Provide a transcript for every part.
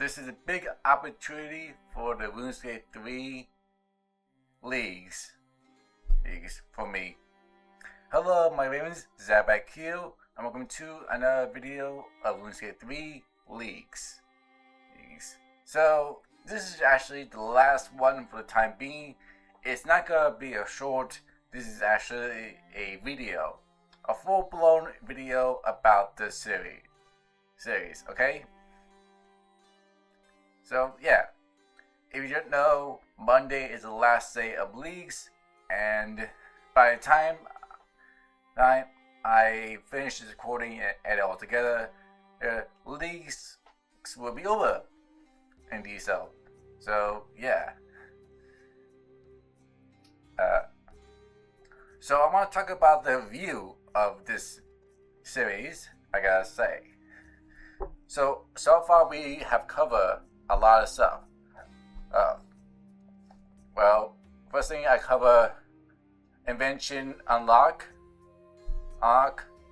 this is a big opportunity for the RuneScape 3 leagues for me. Hello, my name is ZabAQ, and welcome to another video of RuneScape 3 leagues. So, this is actually the last one for the time being. It's not gonna be a short, this is actually a video. A full-blown video about the series, okay? So, yeah. If you don't know, Monday is the last day of leagues, and by the time I finish this recording and edit all together, the leagues will be over in DSL. So, yeah. So I want to talk about the view of this series, I gotta say. So far we have covered a lot of stuff. Well, first thing I cover invention unlock.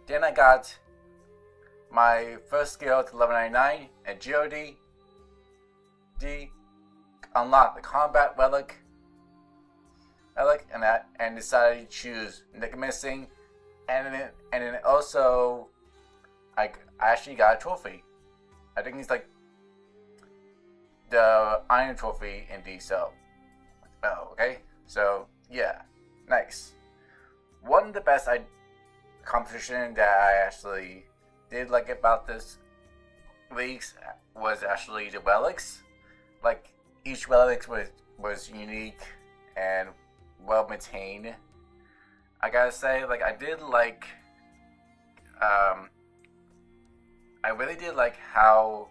Then I got my first skill to level 99 agility. Unlock the combat relic, and decided to choose Nick Missing, and then also I actually got a trophy. I think it's like the iron trophy in DSO. Oh, okay. So yeah, nice. One of the best competition that I actually did like about this leagues was actually the relics. Like each relic was unique and well maintained. I gotta say, like I really did like how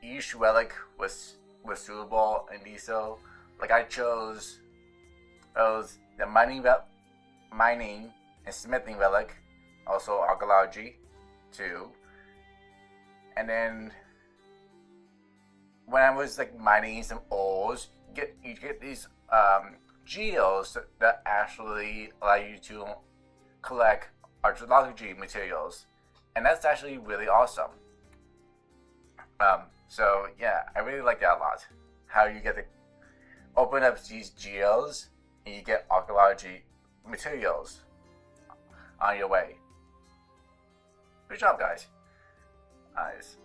each relic was suitable in DSO. Like I chose the mining and smithing relic, also archaeology too. And then when I was like mining some ores, you get these geos that actually allow you to collect archaeology materials, and that's actually really awesome. So yeah, I really like that a lot. How you get to open up these geos and you get archaeology materials on your way. Good job, guys. Nice.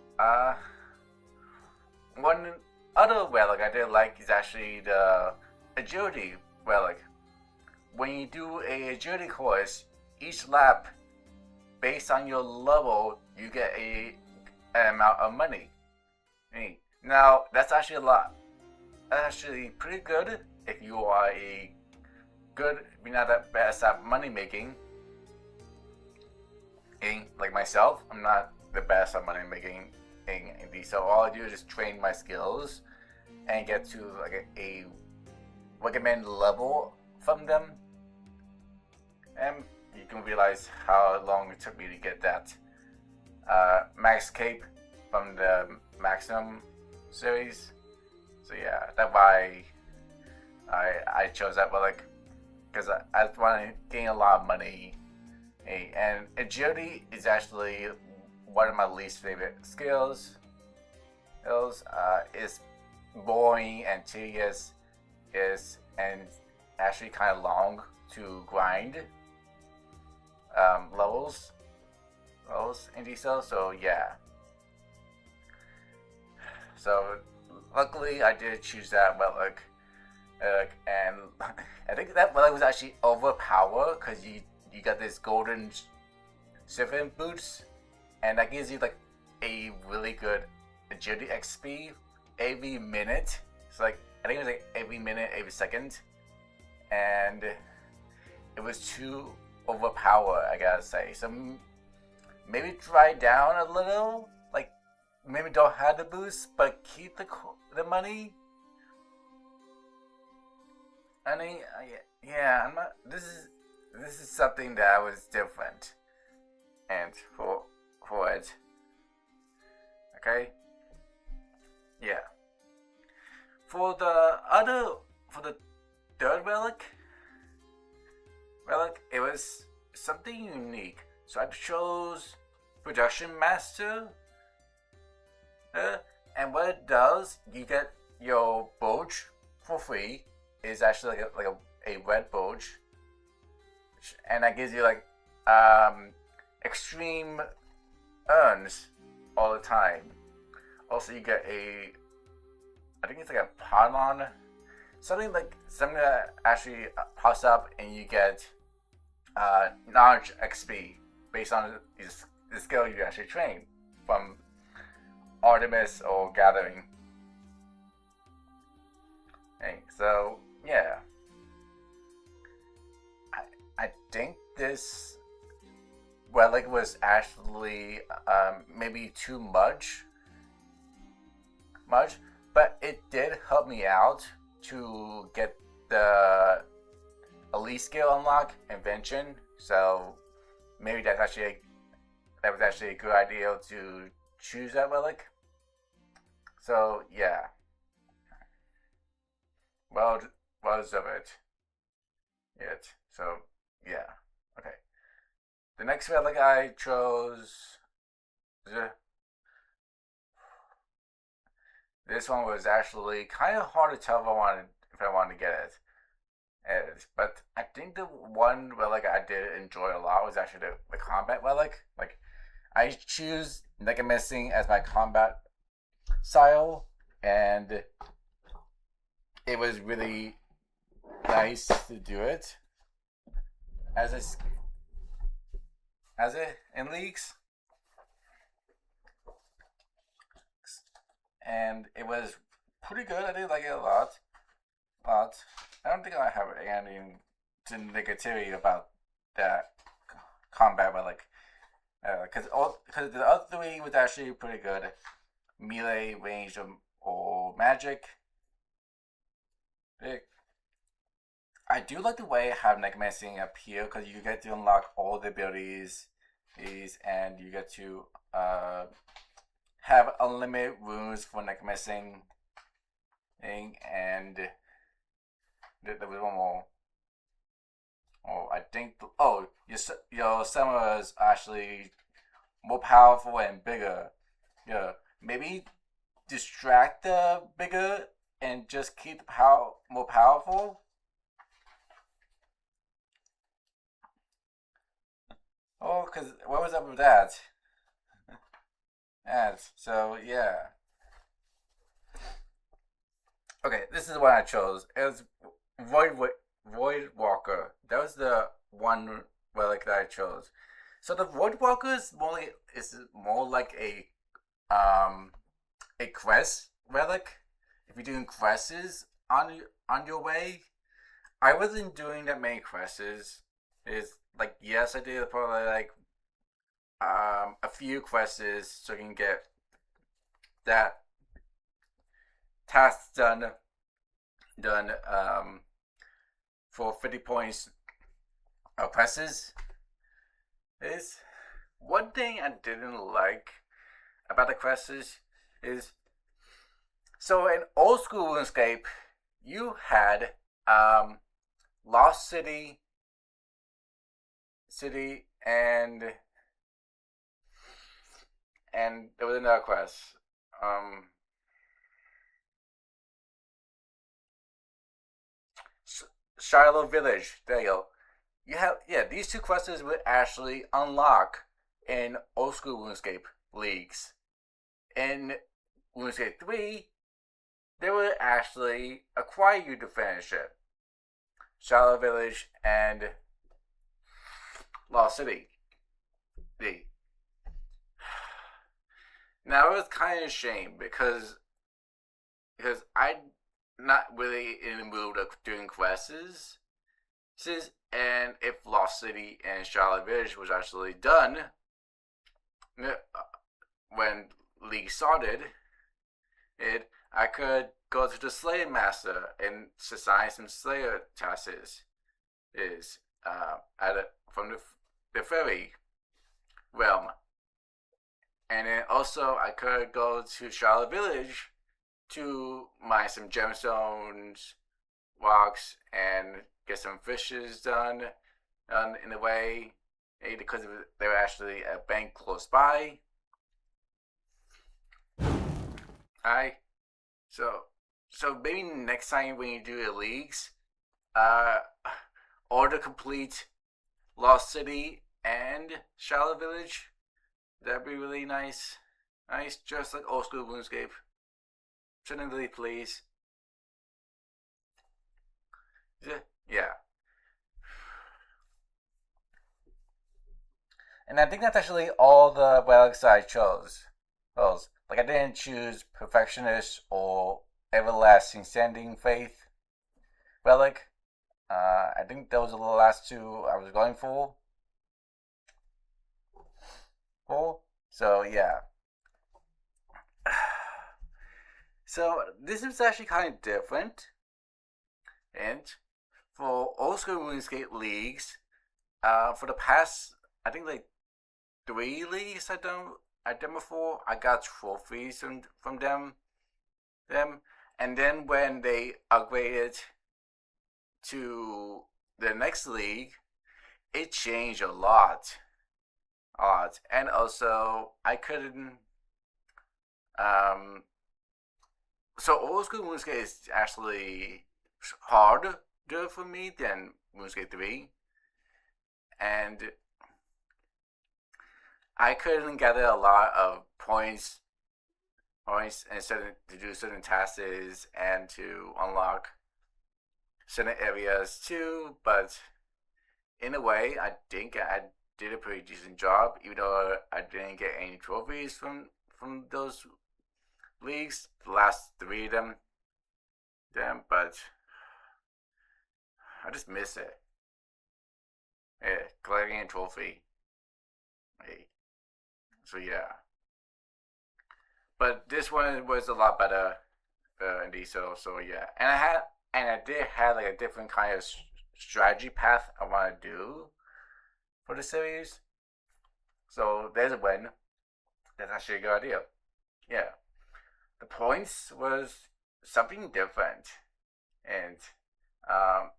One other relic I did like is actually the agility relic. When you do a agility course, each lap, based on your level, you get an amount of money. Now that's actually a lot. That's actually pretty good if you are if you're not that best at money making. Like myself, I'm not the best at money making in these. So all I do is just train my skills and get to like a recommended level from them, and you can realize how long it took me to get that max cape from the maximum series. So yeah, that's why I chose that relic, because I want to gain a lot of money. And agility is actually one of my least favorite skills. It's boring and tedious, and actually kind of long to grind levels in DSL. So yeah. So luckily I did choose that relic, and I think that relic was actually overpowered because you got this golden servant boots, and that gives you like a really good agility XP every minute. So like I think it was like every minute, every second, and it was too overpowered, I gotta say. So maybe try down a little, like maybe don't have the boost, but keep the money. I mean, yeah, I'm not. This is something that was different, and for it. Okay. Yeah. For the third relic, it was something unique. So I chose Production Master, And what it does, you get your bulge for free. It's actually like a red bulge, and that gives you like extreme urns all the time. Also, you get I think it's like a pylon, something that actually pops up, and you get knowledge XP based on the skill you actually train from Artemis or Gathering. Hey, so yeah, I think this relic was actually maybe too much, but it did help me out to get the elite skill unlock invention. So maybe that was actually a good idea to choose that relic. So yeah, well deserved it. So yeah, okay. The next relic I chose. This one was actually kind of hard to tell if I wanted to get it. But I think the one relic I did enjoy a lot was actually the combat relic. Like, I choose Necromissing as my combat style, and it was really nice to do it as it in leagues, and it was pretty good. I did like it a lot. I don't think I have any negativity about that combat, but like, because the other three was actually pretty good. Melee, range, or magic. I do like the way how Necromancing appear, because you get to unlock all the abilities, and you get to have unlimited runes for Necromancing, and there was one more. Oh, I think. Oh, your summoner is actually more powerful and bigger. Yeah, maybe distract the bigger and just keep the more powerful. Oh, cause what was up with that? So yeah. Okay, this is what I chose. It was Void Walker. That was the one relic that I chose. So the Void Walker is more like a quest relic. If you're doing quests on your way, I wasn't doing that many quests. Is like, yes, I did probably like a few quests so you can get that task done for 50 points of quests. Is one thing I didn't like about the quests is so in old school RuneScape you had Lost City, and there was another quest. Shiloh Village. There you go. You have these two quests would actually unlock in old school RuneScape leagues. In RuneScape 3, they would actually acquire you to finish it. Shiloh Village and Lost City. Now it was kind of a shame because I'm not really in the mood of doing quests. And if Lost City and Charlotte Village was actually done when League started, I could go to the Slayer Master and assign some Slayer tasks. From the fairy realm, and then also I could go to Charlotte Village to mine some gemstones, rocks, and get some fishes done in the way, because there were actually a bank close by. I so so maybe next time when you do your leagues, uh, order complete Lost City and Shallow Village. That'd be really nice. Nice, just like old school RuneScape. Suddenly, please. Yeah. And I think that's actually all the relics I chose. Those. Like, I didn't choose Perfectionist or Everlasting Standing Faith relic. I think those are the last two I was going for. So, yeah. So, this is actually kind of different. And for old school RuneScape leagues, for the past, I think like 3 leagues I done before, I got trophies from them, and then when they upgraded to the next league, it changed a lot, and also I couldn't. Um, so old school RuneScape is actually harder for me than RuneScape 3, and I couldn't gather a lot of points and to do certain tasks and to unlock certain areas too. But in a way, I think I did a pretty decent job, even though I didn't get any trophies from those leagues, the last three of but I just miss it. Yeah, collecting a trophy. Hey. So yeah, but this one was a lot better in diesel. So yeah, and I did have like a different kind of strategy path I want to do for the series. So there's a win. That's actually a good idea. Yeah, the points was something different, and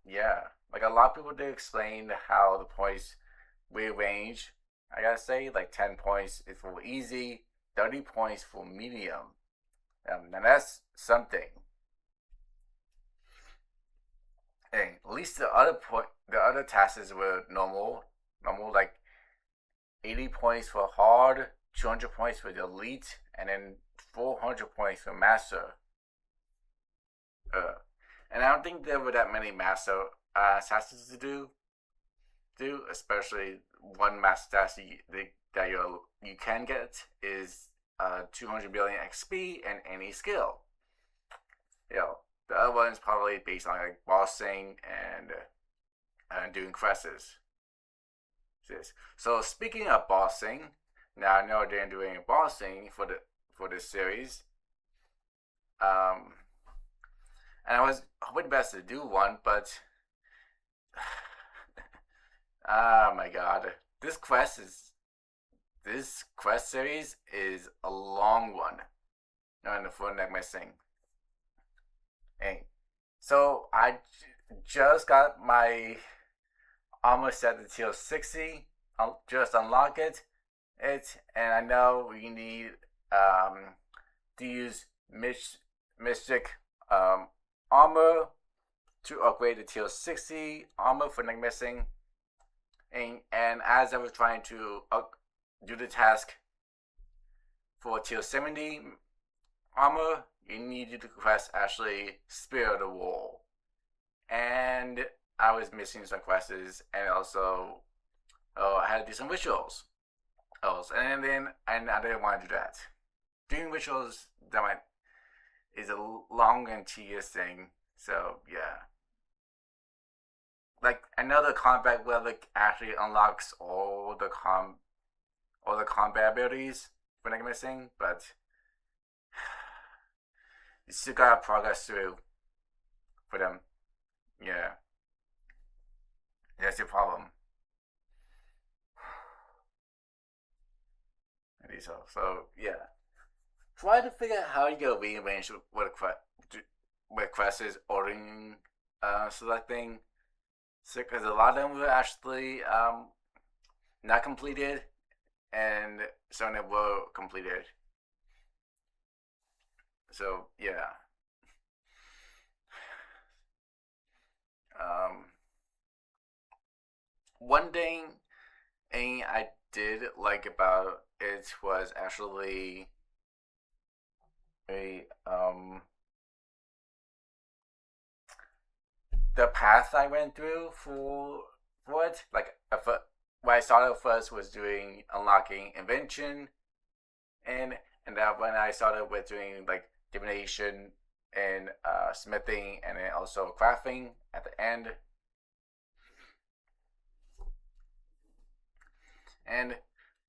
yeah, like a lot of people did explain how the points rearrange. I gotta say, like 10 points is for easy, 30 points for medium. And that's something. And at least the other tasks were normal like 80 points for hard, 200 points for the elite, and then 400 points for master. Uh, and I don't think there were that many master tasks to do, especially one master task that you can get is 200 billion XP and any skill. You know, the other one is probably based on like bossing and doing quests. So speaking of bossing, now I know they're doing bossing for this series. Um, and I was hoping best to do one, but oh my god, this quest series is a long one. No, the phone that missing. Hey, so just got my armor set to tier 60. I'll just unlock and I know we need to use mystic armor to upgrade the tier 60 armor for neck missing. And as I was trying to do the task for tier 70 armor, you needed to quest actually Spear the Wall. And I was missing some quests, and also I had to do some rituals. And I didn't want to do that. Doing rituals is a long and tedious thing. So yeah, like another combat relic actually unlocks all the combat abilities when I'm missing, but you still gotta progress through for them. Yeah, that's the problem. So yeah, try to figure out how you go rearrange what quest is ordering selecting. So because a lot of them were actually not completed, and some of them were completed. So yeah. Um, one thing I did like about it was actually a the path I went through for it. Like what I started first was doing unlocking invention, and and that when I started with doing like divination and smithing, and then also crafting at the end. And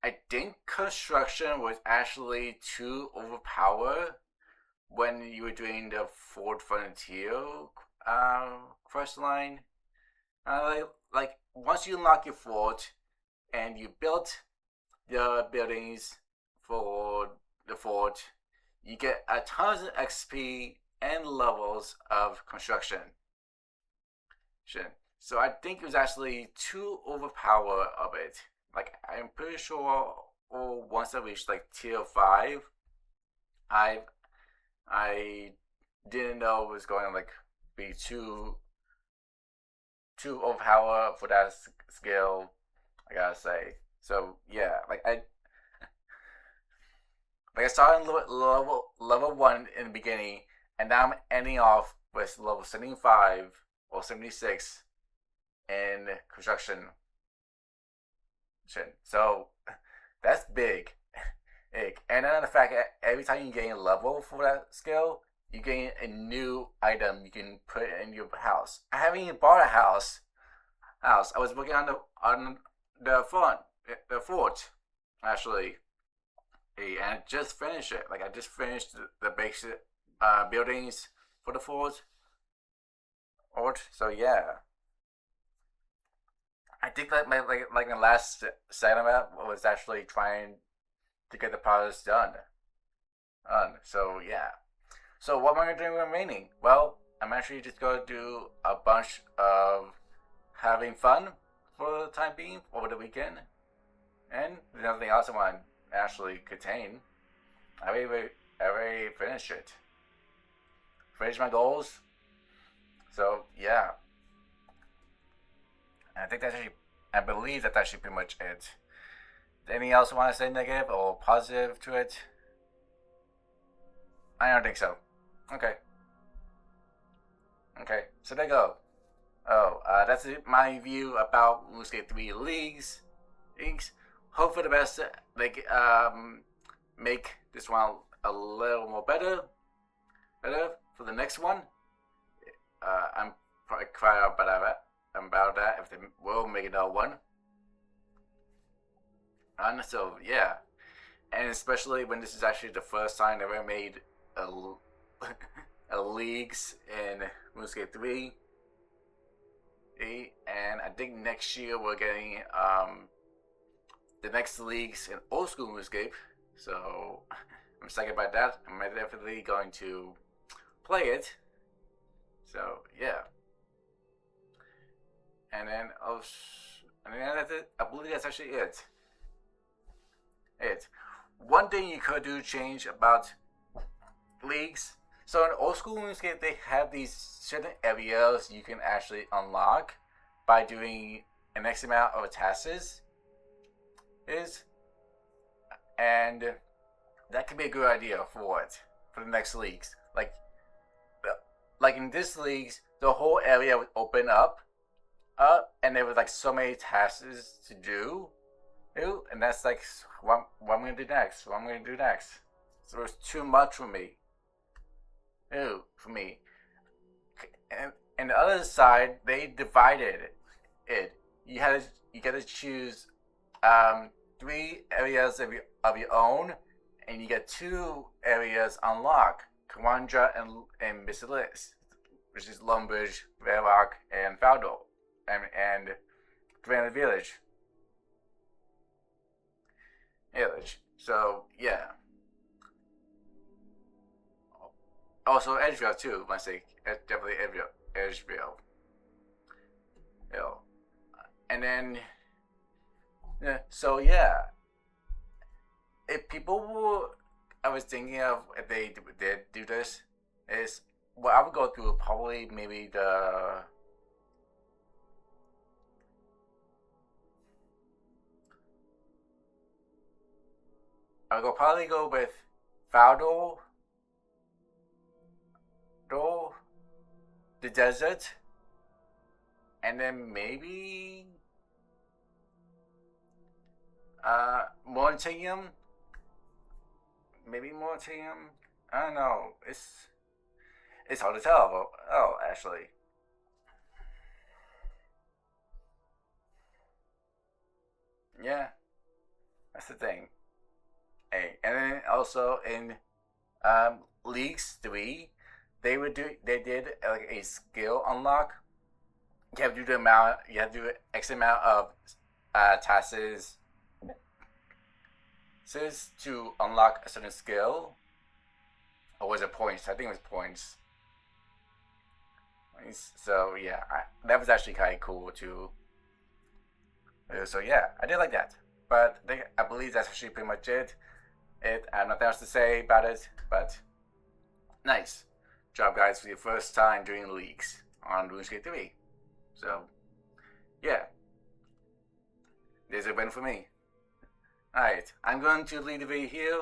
I think construction was actually too overpowered when you were doing the Ford Frontier quest line. Like once you unlock your fort and you built the buildings for the fort, you get a ton of XP and levels of construction. So I think it was actually too overpowered of it. Like I'm pretty sure, once I reached like tier 5, I I didn't know it was going to like be too overpowered for that skill. I gotta say. So yeah, I started level 1 in the beginning, and now I'm ending off with level 75 or 76 in construction. So that's big. And then the fact that every time you gain a level for that skill, you gain a new item you can put in your house. I haven't even bought a house. I was working on the fort, actually, and I just finished it. Like I just finished the basic buildings for the fort. So yeah, I think that my the last segment was actually trying to get the project done. So yeah. So what am I doing remaining? Well, I'm actually just going to do a bunch of having fun for the time being over the weekend, and nothing else I want to actually contain. I already finished it. Finished my goals. So yeah, I think that's actually. I believe that's actually pretty much it. Anything else you want to say negative or positive to it? I don't think so. Okay. Okay. So there you go. Oh, that's my view about RuneScape 3 leagues. Hope for the best. Like, make this one a little more better for the next one. I'm probably cry about that if they will make another one. And so yeah, and especially when this is actually the first time I ever made a, a leagues in RuneScape 3. And I think next year we're getting the next leagues in old school RuneScape. So I'm excited about that. I'm definitely going to play it. So yeah, and then that's it. I believe that's actually it. One thing you could do change about leagues. So in old school RuneScape, they have these certain areas you can actually unlock by doing an X amount of tasks. And that could be a good idea for it for the next leagues. Like in this leagues, the whole area would open up, and there was like so many tasks to do. And that's like what I'm gonna do next. What I'm gonna do next. So it's too much for me. For me. And the other side, they divided it. You gotta choose 3 areas of your own, and you get 2 areas unlocked: Kawandra and Basilis, which is Lumbridge, Varrock, and Faldo, and Grand Village. So yeah. Also Edgeville too. I say definitely Edgeville. You know. And then so yeah, if people will I was thinking of if they did do this is what I would go through probably maybe the I would probably go with Faldo, Do, the desert, and then maybe Mortinium. Maybe Mortinium. I don't know. It's hard to tell. But, oh, actually, yeah, that's the thing. Hey, and then also in Leagues 3, they did like a skill unlock. You have to do the amount. You have to do X amount of tasks to unlock a certain skill. Or was it points? I think it was points. So yeah, that was actually kind of cool too. So yeah, I did like that. But I believe that's actually pretty much it. I have nothing else to say about it. But nice job, guys, for your first time doing leagues on RuneScape 3. So yeah, there's a win for me. Alright, I'm going to leave the video here.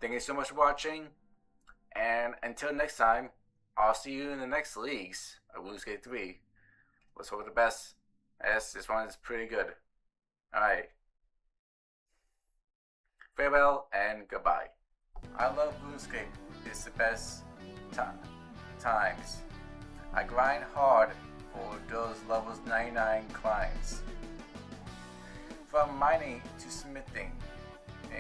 Thank you so much for watching. And until next time, I'll see you in the next leagues of RuneScape 3. Let's hope for the best, as this one is pretty good. Alright. Farewell and goodbye. I love RuneScape. It's the best times. I grind hard for those levels 99 clients. From mining to smithing,